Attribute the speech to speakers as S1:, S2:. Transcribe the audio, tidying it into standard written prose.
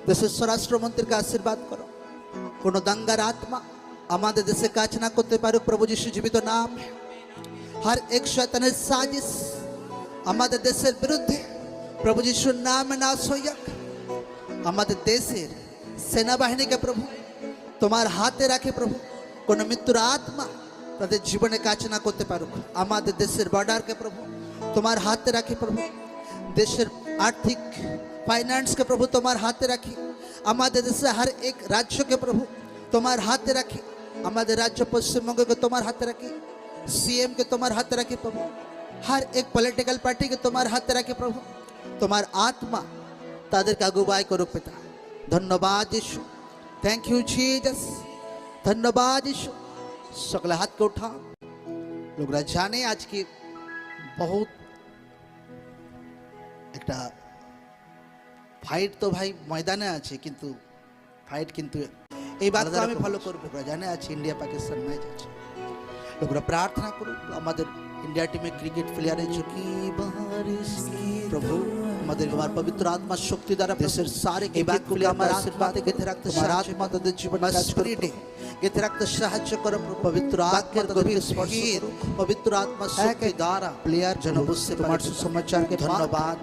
S1: দেশের স্বরাষ্ট্রমন্ত্রীকে আশীর্বাদ করো। কোনো দাঙ্গার আত্মা আমাদের দেশে কাজ না করতে পারুক প্রভু যিশু জীবিত নাম। हर एक शैताনের साजिश আমাদের দেশের বিরুদ্ধে প্রভু যিশুর নামে নাশ হয়ে যাক। আমাদের দেশের সেনাবাহিনীকে প্রভু তোমার হাতে রাখে প্রভু। কোনো মৃত্যুর আত্মা তাদের জীবনে কাজ না করতে পারুক। আমাদের দেশের বর্ডারকে প্রভু তোমার হাতে রাখে প্রভু। দেশের আর্থিক ফাইন্যান্সকে প্রভু তোমার হাতে রাখি। আমাদের দেশের हर एक রাজ্যকে প্রভু তোমার হাতে রাখি। আমাদের রাজ্য পশ্চিমবঙ্গকে তোমার হাতে রাখি। सीएम के तुम्हारे हाथ रखे प्रभु। हर एक पॉलिटिकल पार्टी के तुम्हारे हाथ रखे प्रभु। तुम्हार आत्मा तादेर के अगुवाई करो पिता। धन्यवाद यीशु, थैंक यू जीसस। धन्यवाद यीशु। सकल हाथ को उठा। लोग जाने आज की बहुत एक फाइट तो भाई मैदाने आछे किन्तु फाइट किन्तु এই বাতটা আমি ফলো করব। জানে আছে ইন্ডিয়া পাকিস্তান ম্যাচ আছে। लोगों प्रार्थना करो हमारे इंडिया टीम में क्रिकेट प्लेयर है जो कि प्रभु हमारे हमारे पवित्र आत्मा शक्ति द्वारा देशर सारे के बात को हमारे आशीर्वाद गेथे रखते हमारे आत्मा ताদের জীবন কাজ করে गेथे रखते সাহায্য করো पवित्र आत्मा गभीर स्पर्श पवित्र आत्मा शक्ति द्वारा प्लेयर जन बुझते তোমার সুসমাচারকে ধন্যবাদ।